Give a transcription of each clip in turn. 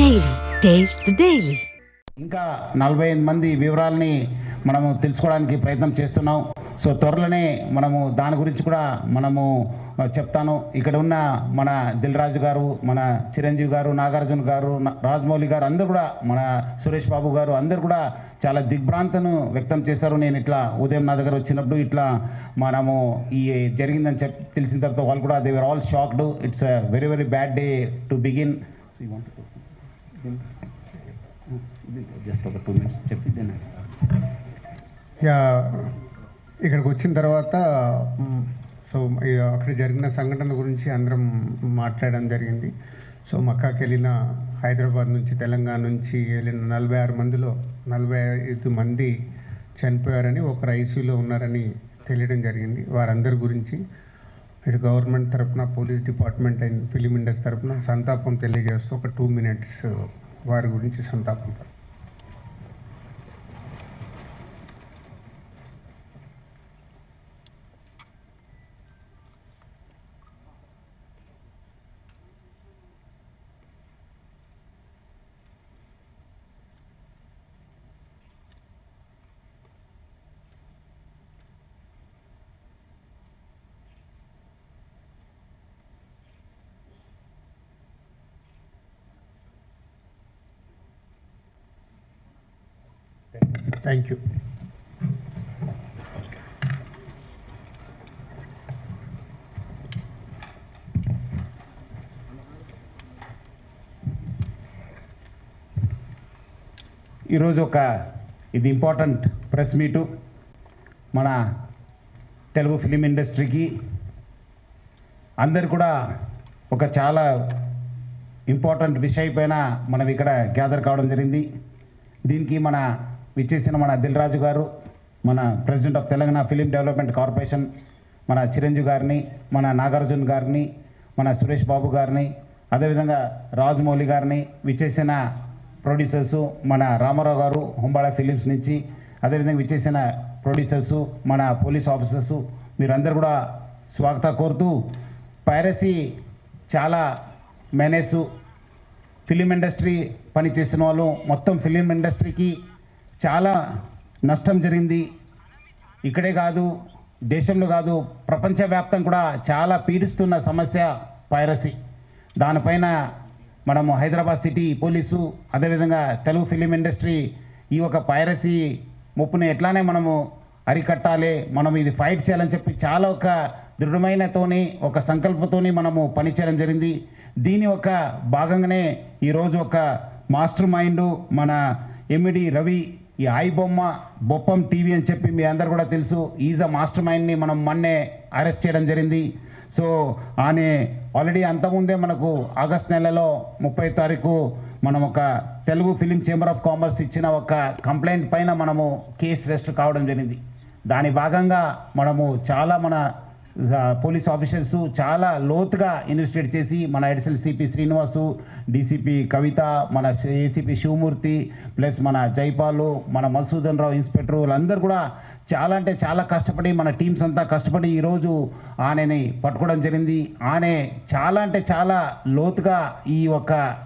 Daily taste the daily. ఇంకా 45 మంది వివరాలని మనము తెలుసుకోవడానికి ప్రయత్నం చేస్తున్నాం. సో త్వరలోనే మనము దాని గురించి కూడా మనము చెప్తాను. ఇక్కడ ఉన్న మన దిల్ రాజు గారు, మన చిరంజీవి గారు, నాగార్జున గారు, రాజమౌళి గారు అందరూ కూడా, మన సురేష్ బాబు గారు అందరూ కూడా చాలా దిగ్భ్రాంతను వ్యక్తం చేశారు. నేను ఇట్లా ఉదయం నా దగ్గర వచ్చినప్పుడు ఇట్లా మనము ఈ జరిగిందని తెలిసిన తర్వాత వాళ్ళు కూడా they were all shocked. It's a very very bad day to begin. Just ఒక 2 minutes చెప్పి ఇక్కడికి వచ్చిన తర్వాత సో అక్కడ జరిగిన సంఘటన గురించి అందరం మాట్లాడడం జరిగింది. సో మక్కాకి వెళ్ళిన హైదరాబాద్ నుంచి తెలంగాణ నుంచి వెళ్ళిన 46 మందిలో 45 మంది చనిపోయారని, ఒకరు ఐసీయూలో ఉన్నారని తెలియడం జరిగింది. వారందరి గురించి ఇటు గవర్నమెంట్ తరఫున, police department and film industry తరఫున సంతాపం తెలియజేస్తూ ఒక 2 minutes వారి గురించి సంతాపం. Thank you. ఈరోజు ఇది ఇంపార్టెంట్ ప్రెస్ మీటు. మన తెలుగు ఫిలిం ఇండస్ట్రీకి అందరు కూడా ఒక చాలా ఇంపార్టెంట్ విషయం పైన మనం ఇక్కడ గ్యాదర్ కావడం జరిగింది. దీనికి విచ్చేసిన మన దిల్ రాజు గారు, మన president of Telangana film development corporation, మన చిరంజీవి గారిని, మన నాగార్జున గారిని, మన సురేష్ బాబు గారిని, అదేవిధంగా రాజమౌళి గారిని, విచ్చేసిన ప్రొడ్యూసర్సు మన రామారావు గారు హుంబాళ ఫిలిమ్స్ నుంచి, అదేవిధంగా విచ్చేసిన ప్రొడ్యూసర్సు మన పోలీస్ ఆఫీసర్సు, మీరందరూ కూడా స్వాగతం కోరుతూ, పైరసీ చాలా మేనేసు ఫిలిం ఇండస్ట్రీ పనిచేసిన వాళ్ళు మొత్తం ఫిలిం ఇండస్ట్రీకి చాలా నష్టం జరిగింది. ఇక్కడే కాదు, దేశంలో కాదు, ప్రపంచవ్యాప్తంగా కూడా చాలా పీడిస్తున్న సమస్య పైరసీ. దానిపైన మనము హైదరాబాద్ సిటీ పోలీసు, అదేవిధంగా తెలుగు ఫిలిం ఇండస్ట్రీ ఈ పైరసీ ముప్పుని ఎట్లానే మనము అరికట్టాలి, మనం ఇది ఫైట్ చేయాలని చెప్పి చాలా దృఢమైనతోని సంకల్పంతోని మనము పనిచేయడం జరిగింది. దీని భాగంగానే ఈరోజు మాస్టర్ మైండ్ మన ఎంఈడి రవి, ఈ బొప్పం టీవీ అని చెప్పి మీ అందరు కూడా తెలుసు, ఈజ్ అ మాస్టర్ మైండ్ని మనం మొన్నే అరెస్ట్ చేయడం జరిగింది. సో ఆయన ఆల్రెడీ అంతకుముందే మనకు ఆగస్ట్ నెలలో 30వ తారీఖు మనం Telugu film chamber of commerce ఇచ్చిన కంప్లైంట్ పైన మనము కేసు రిజిస్టర్ కావడం జరిగింది. దాని భాగంగా మనము చాలా మన పోలీస్ ఆఫీసర్స్ చాలా లోతుగా ఇన్వెస్టిగేట్ చేసి మన అడిషనల్ సిపి శ్రీనివాసు, డీసీపీ కవిత, మన ఏసీపీ శివమూర్తి, ప్లస్ మన జైపాలు, మన మధుసూదన్ రావు ఇన్స్పెక్టర్, వాళ్ళందరూ కూడా చాలా అంటే చాలా కష్టపడి, మన టీమ్స్ అంతా కష్టపడి ఈరోజు ఆయనని పట్టుకోవడం జరిగింది. ఆయన చాలా అంటే చాలా లోతుగా ఈ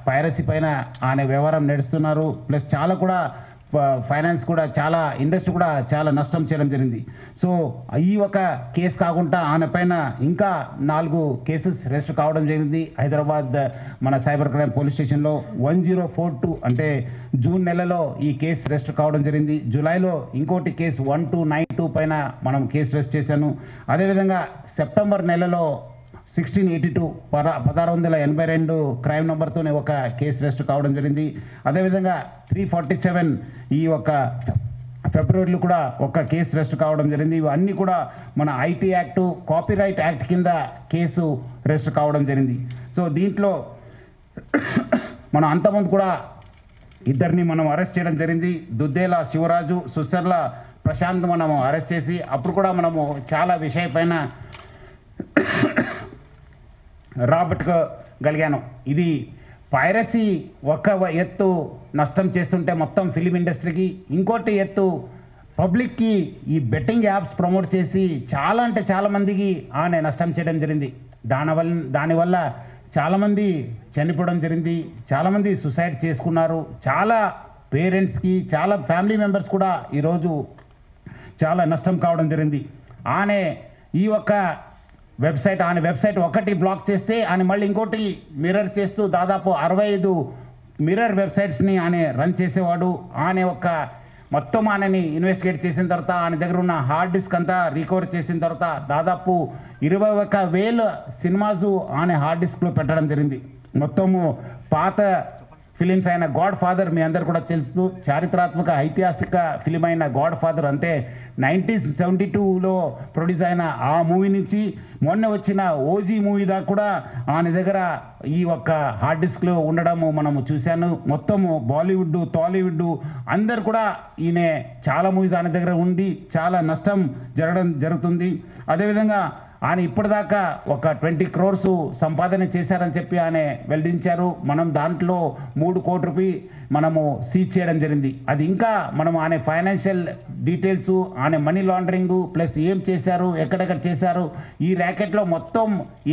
పైరసీ పైన ఆయన వ్యవహారం నడుస్తున్నారు. ప్లస్ చాలా కూడా ఫైనాన్స్ కూడా చాలా ఇండస్ట్రీ కూడా చాలా నష్టం చేయడం జరిగింది. సో ఈ కేసు కాకుండా ఆయన పైన ఇంకా 4 కేసెస్ రిజిస్టర్ కావడం జరిగింది. హైదరాబాద్ మన సైబర్ క్రైమ్ పోలీస్ స్టేషన్లో 1042 అంటే జూన్ నెలలో ఈ కేసు రిజిస్టర్ కావడం జరిగింది. జూలైలో ఇంకోటి కేసు 1292 పైన మనం కేసు రిజిస్టర్ చేశాను. అదేవిధంగా సెప్టెంబర్ నెలలో 1682 1682 క్రైమ్ నెంబర్తోనే కేసు రిజిస్టర్ కావడం జరిగింది. అదేవిధంగా 347 ఈ ఫిబ్రవరిలో కూడా కేసు రిజిస్టర్ కావడం జరిగింది. ఇవన్నీ కూడా మన ఐటీ యాక్ట్, కాపీరైట్ యాక్ట్ కింద కేసు రిజిస్టర్ కావడం జరిగింది. సో దీంట్లో మనం అంతమంది కూడా ఇద్దరిని మనం అరెస్ట్ చేయడం జరిగింది. దుద్దేల శివరాజు, సుసర్ల ప్రశాంత్ మనము అరెస్ట్ చేసి అప్పుడు కూడా మనము చాలా విషయం పైన రాబట్టుకోగలిగాను. ఇది పైరసీ ఎత్తు నష్టం చేస్తుంటే మొత్తం ఫిలిం ఇండస్ట్రీకి, ఇంకోటి ఎత్తు పబ్లిక్కి ఈ బెట్టింగ్ యాప్స్ ప్రమోట్ చేసి చాలా అంటే చాలా మందికి ఆయన నష్టం చేయడం జరిగింది. దానివల్ల చాలామంది చనిపోవడం జరిగింది, చాలామంది సూసైడ్ చేసుకున్నారు. చాలా పేరెంట్స్కి, చాలా ఫ్యామిలీ మెంబర్స్ కూడా ఈరోజు చాలా నష్టం కావడం జరిగింది. ఆమె ఈ ఒక్క వెబ్సైట్ ఒకటి బ్లాక్ చేస్తే ఆయన మళ్ళీ ఇంకోటి మిర్రర్ చేస్తూ దాదాపు 65 మిర్రర్ వెబ్సైట్స్ని ఆయన రన్ చేసేవాడు. ఆయన మొత్తం ఆయనని ఇన్వెస్టిగేట్ చేసిన తర్వాత ఆయన దగ్గర ఉన్న హార్డ్ డిస్క్ అంతా రికవర్ చేసిన తర్వాత దాదాపు 21,000 సినిమాస్ ఆయన హార్డ్ డిస్క్లో పెట్టడం జరిగింది. మొత్తము పాత ఫిలిమ్స్ అయిన గాడ్ ఫాదర్ మీ అందరు కూడా తెలుసు, చారిత్రాత్మక ఐతిహాసిక ఫిలిం అయిన గాడ్ ఫాదర్ అంటే 1972లో ప్రొడ్యూస్ అయిన ఆ మూవీ నుంచి మొన్న వచ్చిన ఓజీ మూవీ దాకా కూడా ఆయన దగ్గర ఈ హార్డ్ డిస్క్లో ఉండడము మనము చూశాను. మొత్తము బాలీవుడ్, టాలీవుడ్ అందరు కూడా ఈయన చాలా మూవీస్ ఆయన దగ్గర ఉండి చాలా నష్టం జరుగుతుంది. అదేవిధంగా ఆయన ఇప్పటిదాకా 20 crores సంపాదన చేశారని చెప్పి ఆయన వెల్లడించారు. మనం దాంట్లో 3 కోట్ల రూపాయలు మనము సీజ్ చేయడం జరిగింది. అది ఇంకా మనం ఆయన ఫైనాన్షియల్ డీటెయిల్స్, ఆయన మనీ లాండరింగ్ ప్లస్ ఏం చేశారు, ఎక్కడెక్కడ చేశారు, ఈ ర్యాకెట్లో మొత్తం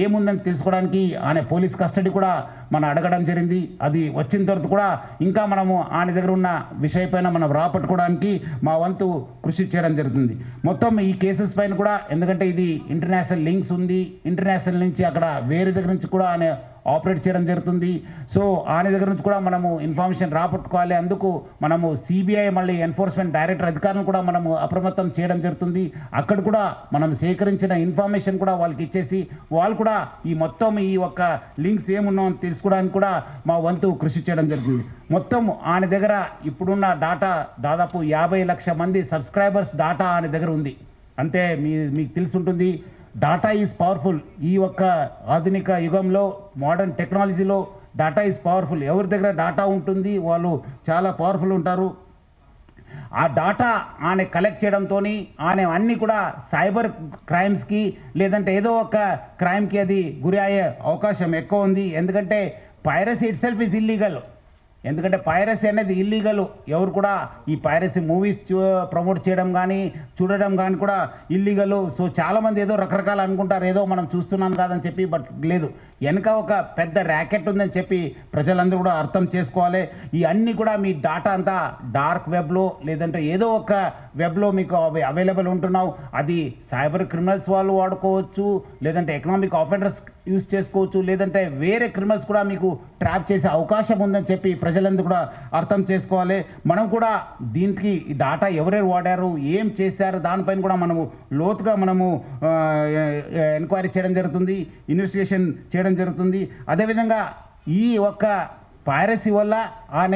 ఏముందని తెలుసుకోవడానికి ఆయన పోలీస్ కస్టడీ కూడా మనం అడగడం జరిగింది. అది వచ్చిన తర్వాత కూడా ఇంకా మనము ఆయన దగ్గర ఉన్న విషయపైన మనం రాపట్టుకోవడానికి మా వంతు కృషి చేయడం జరుగుతుంది. మొత్తం ఈ కేసెస్ పైన కూడా, ఎందుకంటే ఇది ఇంటర్నేషనల్ లింక్స్ ఉంది, ఇంటర్నేషనల్ నుంచి అక్కడ వేరే దగ్గర నుంచి కూడా ఆయన ఆపరేట్ చేయడం జరుగుతుంది. సో ఆయన దగ్గర నుంచి కూడా మనము ఇన్ఫర్మేషన్ రాపట్టుకోవాలి. అందుకు మనము సిబిఐ మళ్ళీ ఎన్ఫోర్స్మెంట్ డైరెక్టర్ అధికారులను కూడా మనము అప్రమత్తం చేయడం జరుగుతుంది. అక్కడ కూడా మనం సేకరించిన ఇన్ఫర్మేషన్ కూడా వాళ్ళకి ఇచ్చేసి వాళ్ళు కూడా ఈ మొత్తం ఈ లింక్స్ ఏమున్నాయో అని తెలుసుకోవడానికి కూడా మా వంతు కృషి చేయడం జరుగుతుంది. మొత్తం ఆయన దగ్గర ఇప్పుడున్న డాటా దాదాపు 50 లక్షల మంది సబ్స్క్రైబర్స్ డాటా ఆయన దగ్గర ఉంది. అంటే మీకు తెలుసుంటుంది, డాటా ఈజ్ పవర్ఫుల్. ఈ ఆధునిక యుగంలో, మోడర్న్ టెక్నాలజీలో డాటా ఈజ్ పవర్ఫుల్. ఎవరి దగ్గర డాటా ఉంటుంది వాళ్ళు చాలా పవర్ఫుల్ ఉంటారు. ఆ డాటా ఆయన కలెక్ట్ చేయడంతో ఆయన అన్నీ కూడా సైబర్ క్రైమ్స్కి లేదంటే ఏదో క్రైమ్కి అది గురి అయ్యే అవకాశం ఎక్కువ ఉంది. ఎందుకంటే piracy itself is illegal. ఎందుకంటే పైరసీ అనేది ఇల్లీగల్. ఎవరు కూడా ఈ పైరసీ మూవీస్ ప్రమోట్ చేయడం కానీ చూడడం కానీ కూడా ఇల్లీగల్. సో చాలామంది ఏదో రకరకాలు అనుకుంటారు, ఏదో మనం చూస్తున్నాం కాదని చెప్పి. బట్ లేదు, వెనక పెద్ద ర్యాకెట్ ఉందని చెప్పి ప్రజలందరూ కూడా అర్థం చేసుకోవాలి. ఈ అన్నీ కూడా మీ డాటా అంతా డార్క్ వెబ్లో లేదంటే ఏదో వెబ్లో మీకు అవైలబుల్ ఉంటున్నావు. అది సైబర్ క్రిమినల్స్ వాళ్ళు వాడుకోవచ్చు, లేదంటే ఎకనామిక్ ఆఫెండర్స్ యూజ్ చేసుకోవచ్చు, లేదంటే వేరే క్రిమినల్స్ కూడా మీకు ట్రాప్ చేసే అవకాశం ఉందని చెప్పి ప్రజలందరూ కూడా అర్థం చేసుకోవాలి. మనం కూడా దీనికి ఈ డాటా ఎవరెవరు వాడారు, ఏం చేశారు, దానిపైన కూడా మనము లోతుగా మనము ఎంక్వైరీ చేయడం జరుగుతుంది, ఇన్వెస్టిగేషన్ చేయడం జరుగుతుంది. అదేవిధంగా ఈ పైరసీ వల్ల ఆయన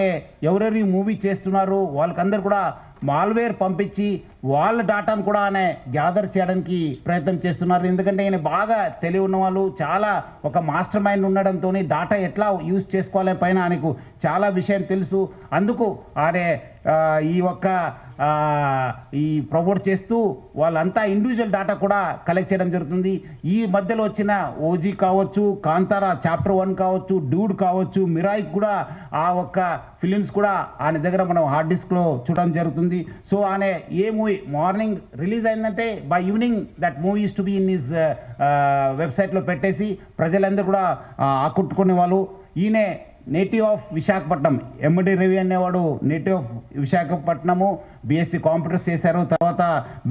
ఎవరెవరు మూవీ చేస్తున్నారు వాళ్ళకందరూ కూడా మాల్వేర్ పంపించి వాళ్ళ డాటాను కూడా ఆయన గ్యాదర్ చేయడానికి ప్రయత్నం చేస్తున్నారు. ఎందుకంటే ఆయన బాగా తెలివి ఉన్న వాళ్ళు, చాలా మాస్టర్ మైండ్ ఉండడంతో డాటా ఎట్లా యూజ్ చేసుకోవాలని పైన ఆయనకు చాలా విషయం తెలుసు. అందుకు ఆయన ఈ ప్రమోట్ చేస్తూ వాళ్ళంతా ఇండివిజువల్ డాటా కూడా కలెక్ట్ చేయడం జరుగుతుంది. ఈ మధ్యలో వచ్చిన ఓజీ కావచ్చు, కాంతారా చాప్టర్ 1 కావచ్చు, డూడ్ కావచ్చు, మిరాయి కూడా ఆ ఫిలిమ్స్ కూడా ఆయన దగ్గర మనం హార్డ్ డిస్క్లో చూడడం జరుగుతుంది. సో ఆయన ఏ మూవీ మార్నింగ్ రిలీజ్ అయిందంటే by evening that movie use to be in his వెబ్సైట్లో పెట్టేసి ప్రజలందరూ కూడా ఆకట్టుకునే వాళ్ళు. ఈయన నేటివ్ ఆఫ్ విశాఖపట్నం, ఎండి రవి అనేవాడు native of Visakhapatnam, BSc computers చేశారు. తర్వాత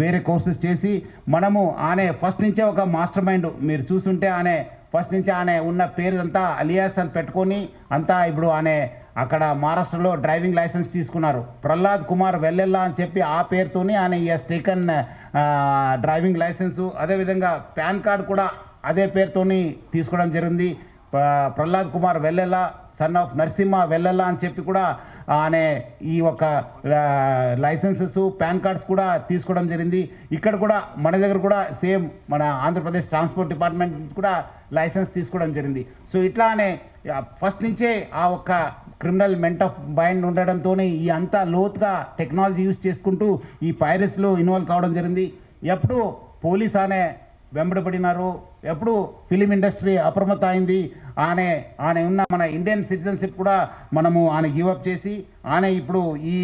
వేరే కోర్సెస్ చేసి మనము ఆయన ఫస్ట్ నుంచే మాస్టర్ మైండ్. మీరు చూసుంటే ఆయన ఫస్ట్ నుంచి ఆయన ఉన్న పేరు అంతా అలియాస్ అని పెట్టుకొని అంతా ఇప్పుడు ఆయన అక్కడ మహారాష్ట్రలో డ్రైవింగ్ లైసెన్స్ తీసుకున్నారు. ప్రహ్లాద్ కుమార్ వెల్లెల్లా అని చెప్పి ఆ పేరుతోని ఆయన ఈస్ టేకన్ డ్రైవింగ్ లైసెన్సు. అదేవిధంగా పాన్ కార్డు కూడా అదే పేరుతోని తీసుకోవడం జరిగింది. ప్రహ్లాద్ కుమార్ వెల్లెల్లా, సన్ ఆఫ్ నరసింహ వెల్లెల్లా అని చెప్పి కూడా ఆయన ఈ లైసెన్సెస్, పాన్ కార్డ్స్ కూడా తీసుకోవడం జరిగింది. ఇక్కడ కూడా మన దగ్గర కూడా సేమ్ మన ఆంధ్రప్రదేశ్ ట్రాన్స్పోర్ట్ డిపార్ట్మెంట్ నుంచి కూడా లైసెన్స్ తీసుకోవడం జరిగింది. సో ఇట్లానే ఫస్ట్ నుంచే ఆ క్రిమినల్ మెంట్ ఆఫ్ మైండ్ ఉండడంతో ఈ అంతా లోతుగా టెక్నాలజీ యూజ్ చేసుకుంటూ ఈ పైరసీలో ఇన్వాల్వ్ కావడం జరిగింది. ఎప్పుడు పోలీస్ అనే వెంబడబడినారు, ఎప్పుడు ఫిలిం ఇండస్ట్రీ అప్రమత్తం అయింది. ఆయన ఉన్న మన ఇండియన్ సిటిజన్షిప్ కూడా మనము ఆయన గివప్ చేసి ఆయన ఇప్పుడు ఈ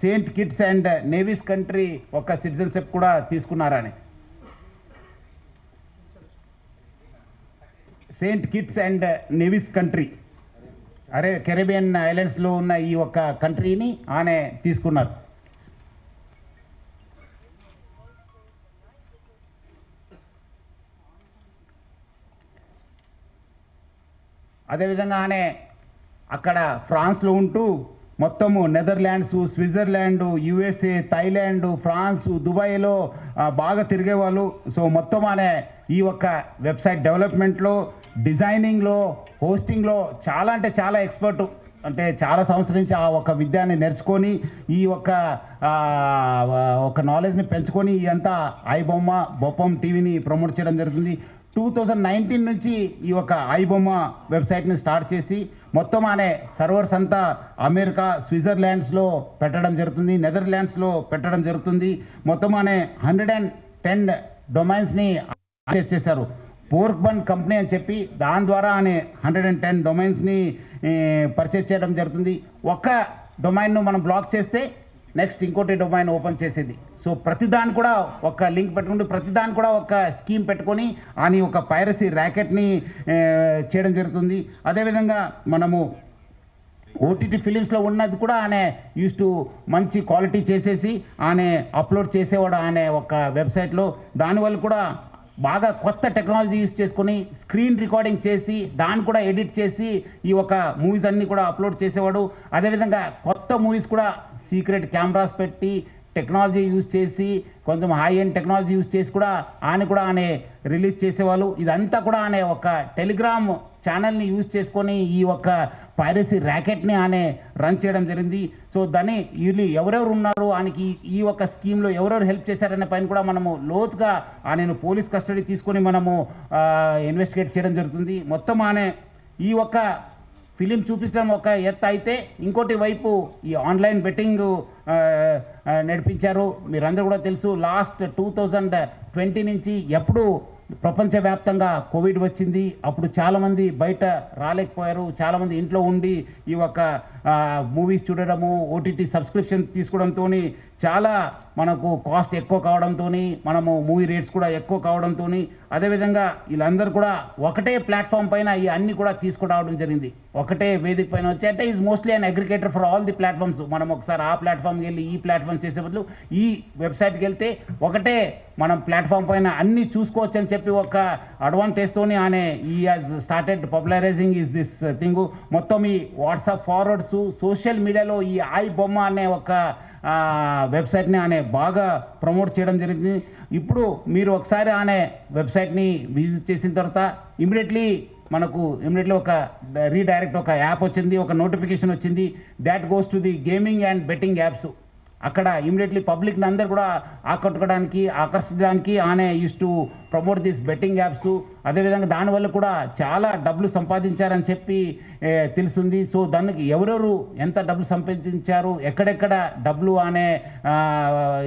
Saint Kitts and Nevis country citizenship కూడా తీసుకున్నారు. Saint Kitts and Nevis country, Caribbean ఐలాండ్స్లో ఉన్న ఈ ఒక్క కంట్రీని ఆయన తీసుకున్నారు. అదేవిధంగా ఆయన అక్కడ ఫ్రాన్స్లో ఉంటూ మొత్తము Netherlands, Switzerland, USA, Thailand, France, దుబాయ్లో బాగా తిరిగేవాళ్ళు. సో మొత్తం ఆయన ఈ ఒక్క వెబ్సైట్ డెవలప్మెంట్లో, డిజైనింగ్లో, హోస్టింగ్లో చాలా అంటే చాలా ఎక్స్పర్టు. అంటే చాలా సంవత్సరం నుంచి ఆ ఒక విద్యాన్ని నేర్చుకొని ఈ ఒక నాలెడ్జ్ని పెంచుకొని అంతా ఐబొమ్మ బొప్పం టీవీని ప్రమోట్ చేయడం జరుగుతుంది. 2019 నుంచి ఈ ఒక ఐబొమ్మ వెబ్సైట్ని స్టార్ట్ చేసి మొత్తం అనే సర్వర్స్ అంతా అమెరికా, స్విట్జర్లాండ్స్లో పెట్టడం జరుగుతుంది, నెదర్లాండ్స్లో పెట్టడం జరుగుతుంది. మొత్తం అనే 110 డొమైన్స్ని యాక్సెస్ చేశారు. పోర్క్ బన్ కంపెనీ అని చెప్పి దాని ద్వారా అనే 110 డొమైన్స్ని పర్చేస్ చేయడం జరుగుతుంది. ఒక్క డొమైన్ను మనం బ్లాక్ చేస్తే నెక్స్ట్ ఇంకోటి డొమైన్ ఓపెన్ చేసేది. సో ప్రతిదాన్ని కూడా ఒక లింక్ పెట్టుకుంటూ ప్రతిదాన్ని కూడా ఒక స్కీమ్ పెట్టుకొని అని ఒక పైరసీ ర్యాకెట్ని చేయడం జరుగుతుంది. అదేవిధంగా మనము ఓటీటీ ఫిలిమ్స్లో ఉన్నది కూడా ఆయన యూస్ టు మంచి క్వాలిటీ చేసేసి ఆయన అప్లోడ్ చేసేవాడు ఆయన ఒక వెబ్సైట్లో. దానివల్ల కూడా బాగా కొత్త టెక్నాలజీ యూస్ చేసుకొని స్క్రీన్ రికార్డింగ్ చేసి దాన్ని కూడా ఎడిట్ చేసి ఈ ఒక మూవీస్ అన్నీ కూడా అప్లోడ్ చేసేవాడు. అదేవిధంగా కొత్త మూవీస్ కూడా సీక్రెట్ కెమెరాస్ పెట్టి టెక్నాలజీ యూజ్ చేసి కొంచెం హై ఎండ్ టెక్నాలజీ యూజ్ చేసి కూడా ఆయన రిలీజ్ చేసేవాళ్ళు. ఇదంతా కూడా ఆయన ఒక టెలిగ్రామ్ ఛానల్ని యూజ్ చేసుకొని ఈ ఒక పైరసీ ర్యాకెట్ని ఆయన రన్ చేయడం జరిగింది. సో దాన్ని వీళ్ళు ఎవరెవరు ఉన్నారు, ఆయనకి ఈ ఒక స్కీమ్లో ఎవరెవరు హెల్ప్ చేశారనే పైన కూడా మనము లోతుగా ఆయనను పోలీస్ కస్టడీ తీసుకొని మనము ఇన్వెస్టిగేట్ చేయడం జరుగుతుంది. మొత్తం ఆయన ఈ ఒక ఫిలిం చూపించడం ఒక ఎత్తు అయితే ఇంకోటి వైపు ఈ ఆన్లైన్ బెట్టింగ్ నడిపించారు. మీరందరూ కూడా తెలుసు, లాస్ట్ 2020 నుంచి ఎప్పుడు ప్రపంచవ్యాప్తంగా కోవిడ్ వచ్చింది. అప్పుడు చాలామంది బయట రాలేకపోయారు, చాలామంది ఇంట్లో ఉండి ఈ ఒక మూవీస్ చూడడము, ఓటీటీ సబ్స్క్రిప్షన్ తీసుకోవడంతో చాలా మనకు కాస్ట్ ఎక్కువ కావడంతో మనము మూవీ రేట్స్ కూడా ఎక్కువ కావడంతో అదేవిధంగా వీళ్ళందరూ కూడా ఒకటే ప్లాట్ఫామ్ పైన ఈ అన్నీ కూడా తీసుకురావడం జరిగింది. ఒకటే వేదిక పైన వచ్చి అంటే is mostly an aggregator for all the platforms. మనం ఒకసారి ఆ ప్లాట్ఫామ్కి వెళ్ళి ఈ ప్లాట్ఫామ్ చేసే బదులు ఈ వెబ్సైట్కి వెళ్తే ఒకటే మనం ప్లాట్ఫామ్ పైన అన్నీ చూసుకోవచ్చు అని చెప్పి ఒక అడ్వాంటేజ్తోని ఆయన ఈ has started popularising is this thing. మొత్తం ఈ వాట్సాప్ ఫార్వర్డ్స్, సోషల్ మీడియాలో ఈ ఐబొమ్మ అనే ఒక వెబ్సైట్ని ఆయన బాగా ప్రమోట్ చేయడం జరిగింది. ఇప్పుడు మీరు ఒకసారి ఆయన వెబ్సైట్ని విజిట్ చేసిన తర్వాత ఇమీడియట్లీ ఒక రీడైరెక్ట్ ఒక యాప్ వచ్చింది, ఒక నోటిఫికేషన్ వచ్చింది, that goes to the gaming and betting apps. అక్కడ ఇమీడియట్లీ పబ్లిక్ని అందరు కూడా ఆకర్షించడానికి ఆయన use to promote this betting apps. అదేవిధంగా దానివల్ల కూడా చాలా డబ్బులు సంపాదించారని చెప్పి తెలుస్తుంది. సో దానికి ఎవరెవరు ఎంత డబ్బులు సంపాదించారు, ఎక్కడెక్కడ డబ్బులు అనే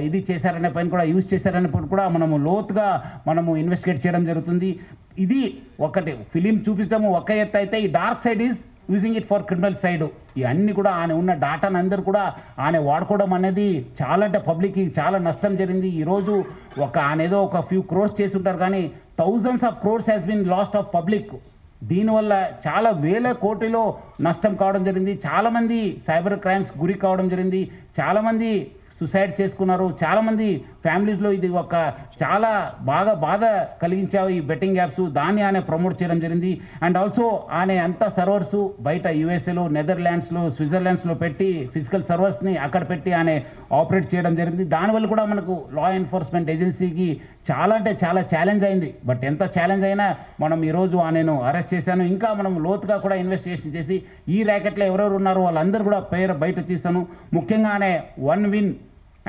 ఇది చేశారనే పైన కూడా యూజ్ చేశారనే పైన కూడా మనము లోతుగా ఇన్వెస్టిగేట్ చేయడం జరుగుతుంది. ఇది ఒకటి ఫిలిం చూపించడము ఒక ఎత్తు అయితే ఈ dark side is using it for criminal side. ఇవన్నీ కూడా ఆయన ఉన్న డాటాను అందరూ కూడా ఆయన వాడుకోవడం అనేది చాలా అంటే పబ్లిక్కి చాలా నష్టం జరిగింది. ఈరోజు ఆయన ఏదో ఒక ఫ్యూ క్రోర్స్ చేసి ఉంటారు కానీ thousands of crores has been lost of public. దీనివల్ల చాలా వేల కోటిలో నష్టం కావడం జరిగింది. చాలామంది సైబర్ క్రైమ్స్ గురి కావడం జరిగింది, చాలామంది సుసైడ్ చేసుకున్నారు, చాలామంది ఫ్యామిలీస్లో ఇది ఒక చాలా బాగా బాధ కలిగించావు ఈ బెట్టింగ్ యాప్స్. దాన్ని ఆయన ప్రమోట్ చేయడం జరిగింది. అండ్ ఆల్సో ఆయన అంత సర్వర్సు బయట యుఎస్ఏలో, నెదర్లాండ్స్లో, స్విట్జర్లాండ్స్లో పెట్టి ఫిజికల్ సర్వర్స్ని అక్కడ పెట్టి ఆయన ఆపరేట్ చేయడం జరిగింది. దానివల్ల కూడా మనకు లా ఎన్ఫోర్స్మెంట్ ఏజెన్సీకి చాలా అంటే చాలా ఛాలెంజ్ అయింది. బట్ ఎంత ఛాలెంజ్ అయినా మనం ఈరోజు ఆయనను అరెస్ట్ చేశాను. ఇంకా మనం లోతుగా కూడా ఇన్వెస్టిగేషన్ చేసి ఈ ర్యాకెట్లో ఎవరెవరు ఉన్నారో వాళ్ళందరూ కూడా పేరు బయట తీసాను. ముఖ్యంగానే 1win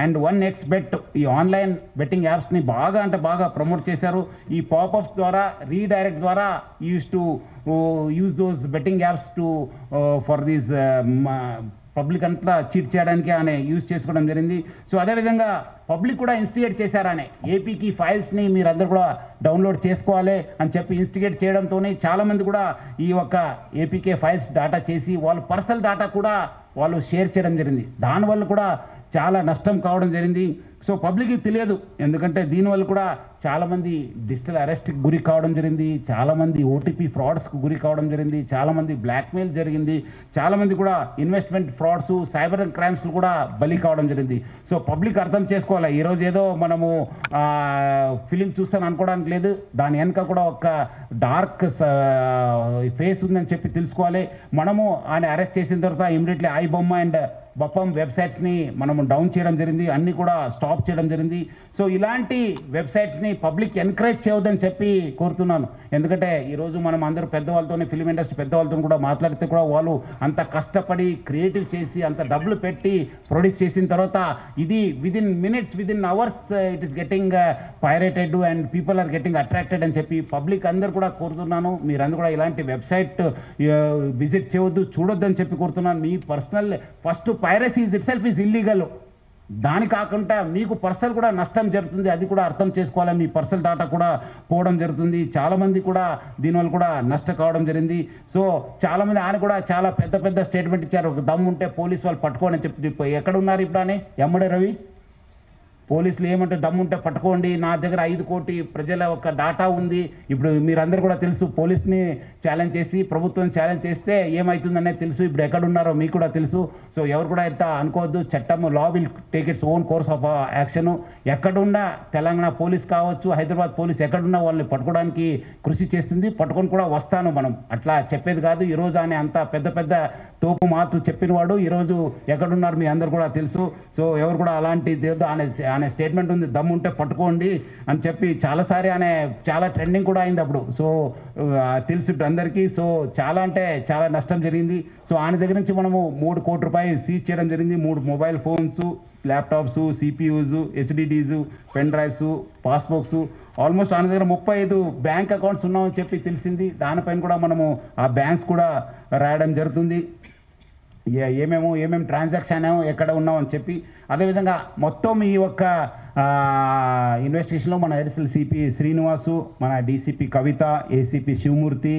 అండ్ 1xBet ఈ ఆన్లైన్ బెట్టింగ్ యాప్స్ని బాగా అంటే బాగా ప్రమోట్ చేశారు. ఈ పాపప్స్ ద్వారా, రీడైరెక్ట్ ద్వారా use those betting apps to for these public అంతా చీట్ చేయడానికి ఆయన యూజ్ చేసుకోవడం జరిగింది. సో అదేవిధంగా పబ్లిక్ కూడా ఇన్స్టిగేట్ చేశారు. ఆయన ఏపీకి ఫైల్స్ని మీరందరూ కూడా డౌన్లోడ్ చేసుకోవాలి అని చెప్పి ఇన్స్టిగేట్ చేయడంతోనే చాలామంది కూడా ఈ యొక్క ఏపీకే ఫైల్స్ డాటా చేసి వాళ్ళ పర్సనల్ డాటా కూడా వాళ్ళు షేర్ చేయడం జరిగింది. దానివల్ల కూడా చాలా నష్టం కావడం జరిగింది. సో పబ్లిక్కి తెలియదు, ఎందుకంటే దీనివల్ల కూడా చాలామంది డిజిటల్ అరెస్ట్కి గురి కావడం జరిగింది, చాలామంది ఓటీపీ ఫ్రాడ్స్కి గురి కావడం జరిగింది, చాలామంది బ్లాక్మెయిల్ జరిగింది, చాలామంది కూడా ఇన్వెస్ట్మెంట్ ఫ్రాడ్స్, సైబర్ క్రైమ్స్ కూడా బలి కావడం జరిగింది. సో పబ్లిక్ అర్థం చేసుకోవాలి, ఈరోజు ఏదో మనము ఫిలిం చూస్తాను అనుకోవడానికి లేదు, దాని వెనుక కూడా ఒక డార్క్ ఫేస్ ఉందని చెప్పి తెలుసుకోవాలి. మనము ఆయన అరెస్ట్ చేసిన తర్వాత ఇమీడియట్లీ ఐబొమ్మ అండ్ బప్పం వెబ్సైట్స్ని మనము డౌన్ చేయడం జరిగింది, అన్నీ కూడా స్టాప్ చేయడం జరిగింది. సో ఇలాంటి వెబ్సైట్స్ని పబ్లిక్ ఎంకరేజ్ చేయవద్దని చెప్పి కోరుతున్నాను. ఎందుకంటే ఈరోజు మనం అందరూ పెద్దవాళ్ళతోనే, ఫిలిం ఇండస్ట్రీ పెద్దవాళ్ళతో కూడా మాట్లాడితే కూడా వాళ్ళు అంత కష్టపడి క్రియేటివ్ చేసి అంత డబ్బులు పెట్టి ప్రొడ్యూస్ చేసిన తర్వాత ఇది within minutes, within hours it is getting pirated and people are getting attracted అని చెప్పి పబ్లిక్ అందరు కూడా కోరుతున్నాను. మీరందరూ కూడా ఇలాంటి వెబ్సైట్ విజిట్ చేయవద్దు, చూడొద్దు అని చెప్పి కోరుతున్నాను. మీ personal first piracy itself is illegal, దాని కాకుండా మీకు పర్సనల్ కూడా నష్టం జరుగుతుంది, అది కూడా అర్థం చేసుకోవాలి. మీ పర్సనల్ డేటా కూడా పోవడం జరుగుతుంది, చాలామంది కూడా దీనివల్ల కూడా నష్టం కావడం జరిగింది. సో చాలామంది ఆయన కూడా చాలా పెద్ద పెద్ద స్టేట్మెంట్ ఇచ్చారు, దమ్ము ఉంటే పోలీసు వాళ్ళు పట్టుకోండి అని చెప్పి. ఎక్కడ ఉన్నారు ఇప్పుడు అని ఎమ్మడే రవి? పోలీసులు ఏమంటే దమ్ముంటే పట్టుకోండి, నా దగ్గర 5 కోటి ప్రజల ఒక డాటా ఉంది. ఇప్పుడు మీరందరూ కూడా తెలుసు, పోలీస్ని ఛాలెంజ్ చేసి ప్రభుత్వం ఛాలెంజ్ చేస్తే ఏమవుతుందనేది తెలుసు. ఇప్పుడు ఎక్కడున్నారో మీకు కూడా తెలుసు. సో ఎవరు కూడా ఎంత అనుకోవద్దు, చట్టం law will take its own course of action. ఎక్కడున్నా తెలంగాణ పోలీస్ కావచ్చు, హైదరాబాద్ పోలీస్ ఎక్కడున్నా వాళ్ళని పట్టుకోవడానికి కృషి చేస్తుంది, పట్టుకొని కూడా వస్తాను. మనం అట్లా చెప్పేది కాదు. ఈరోజు ఆయన అంత పెద్ద పెద్ద తోపు మాటలు చెప్పినవాడు ఈరోజు ఎక్కడున్నారు మీ అందరు కూడా తెలుసు. సో ఎవరు కూడా అలాంటి ఆయన స్టేట్మెంట్ ఉంది, దమ్ముంటే పట్టుకోండి అని చెప్పి చాలాసారి ఆయన చాలా ట్రెండింగ్ కూడా అయింది అప్పుడు. సో తెలుసు అందరికీ. సో చాలా అంటే చాలా నష్టం జరిగింది. సో ఆయన దగ్గర నుంచి మనము 3 కోట్ల రూపాయలు సీజ్ చేయడం జరిగింది. 3 mobile phones, laptops, CPUs, HDDs, pen drives, passbooks, almost ఆయన దగ్గర 35 బ్యాంక్ అకౌంట్స్ ఉన్నామని చెప్పి తెలిసింది. దానిపైన కూడా మనము ఆ బ్యాంక్స్ కూడా రాయడం జరుగుతుంది, ఏమేమి ట్రాన్సాక్షన్ ఎక్కడ ఉన్నామని చెప్పి. అదేవిధంగా మొత్తం ఈ యొక్క ఇన్వెస్టిగేషన్లో మన అడిషనల్ సిపి శ్రీనివాసు, మన డీసీపీ కవిత, ఏసీపీ శివమూర్తి,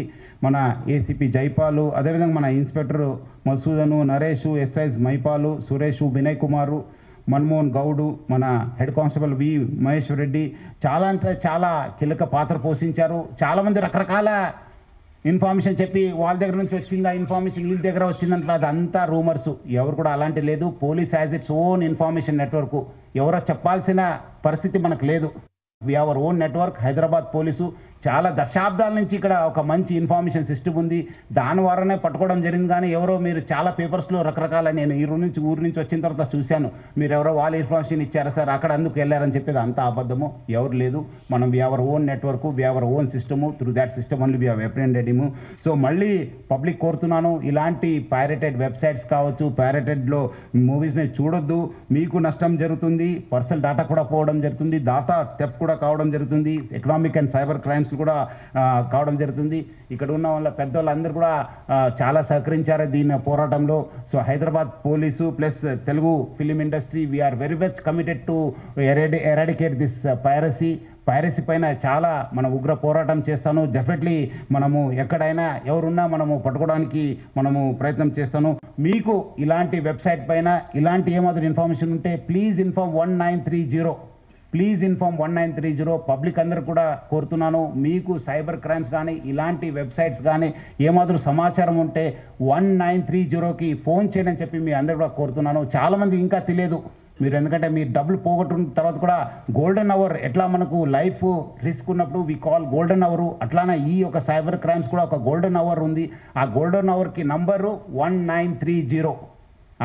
మన ఏసీపీ జైపాలు, అదేవిధంగా మన ఇన్స్పెక్టర్ మసూదను, నరేషు, ఎస్ఐస్ మైపాలు, సురేషు, వినయ్ కుమారు, మన్మోహన్ గౌడు, మన హెడ్ కానిస్టేబుల్ వి మహేశ్వర్ రెడ్డి చాలా అంటే చాలా కీలక పాత్ర పోషించారు. చాలామంది రకరకాల ఇన్ఫర్మేషన్ చెప్పి వాళ్ళ దగ్గర నుంచి వచ్చింది, ఆ ఇన్ఫర్మేషన్ వీళ్ళ దగ్గర వచ్చిందంటే అదంతా రూమర్స్. ఎవరు కూడా అలాంటి లేదు. Police has its own information network. ఎవరో చెప్పాల్సిన పరిస్థితి మనకు లేదు. We our own network. Hyderabad police చాలా దశాబ్దాల నుంచి ఇక్కడ ఒక మంచి ఇన్ఫర్మేషన్ సిస్టమ్ ఉంది, దాని ద్వారానే పట్టుకోవడం జరిగింది. కానీ ఎవరో మీరు చాలా పేపర్స్లో రకరకాల, నేను ఊరు నుంచి వచ్చిన తర్వాత చూశాను, మీరు ఎవరో వాళ్ళ ఇన్ఫర్మేషన్ ఇచ్చారా సార్, అక్కడ అందుకు వెళ్ళారని చెప్పేది అంత అబద్ధము. ఎవరు లేదు. మనం we our own network, we our own system. Through that system only we have apprehended. So మళ్ళీ పబ్లిక్ కోరుతున్నాను, ఇలాంటి పైరేటెడ్ వెబ్సైట్స్ కావచ్చు, పైరేటెడ్లో మూవీస్ని చూడొద్దు, మీకు నష్టం జరుగుతుంది, పర్సనల్ డేటా కూడా పోవడం జరుగుతుంది, డేటా థెఫ్ట్ కూడా కావడం జరుగుతుంది, ఎకనామిక్ అండ్ సైబర్ క్రైమ్స్ కూడా కావడం జరుగుతుంది. ఇక్కడ ఉన్న వాళ్ళ పెద్దవాళ్ళందరూ కూడా చాలా సహకరించారు దీని పోరాటంలో. So Hyderabad police plus Telugu film industry we're very much committed to eradicate this piracy పైన చాలా మనం ఉగ్ర పోరాటం చేస్తాను. డెఫినెట్లీ మనము ఎక్కడైనా ఎవరున్నా మనము పట్టుకోవడానికి మనము ప్రయత్నం చేస్తాను. మీకు ఇలాంటి వెబ్సైట్ పైన ఇలాంటి ఏమాత్రం ఇన్ఫర్మేషన్ ఉంటే please inform 1930. Please inform 1930. Public అందరూ కూడా కోరుతున్నాను, మీకు సైబర్ క్రైమ్స్ కానీ ఇలాంటి వెబ్సైట్స్ కానీ ఏమాత్రం సమాచారం ఉంటే 1930కి ఫోన్ చేయని చెప్పి మీ అందరూ కూడా కోరుతున్నాను. చాలామంది ఇంకా తెలియదు మీరు, ఎందుకంటే మీరు డబ్బులు పోగొట్టుకున్న తర్వాత కూడా గోల్డెన్ అవర్, ఎట్లా మనకు లైఫ్ రిస్క్ ఉన్నప్పుడు వి కాల్ గోల్డెన్ అవర్, అట్లానే ఈ ఒక సైబర్ క్రైమ్స్ కూడా ఒక గోల్డెన్ అవర్ ఉంది. ఆ గోల్డెన్ అవర్కి number 1930.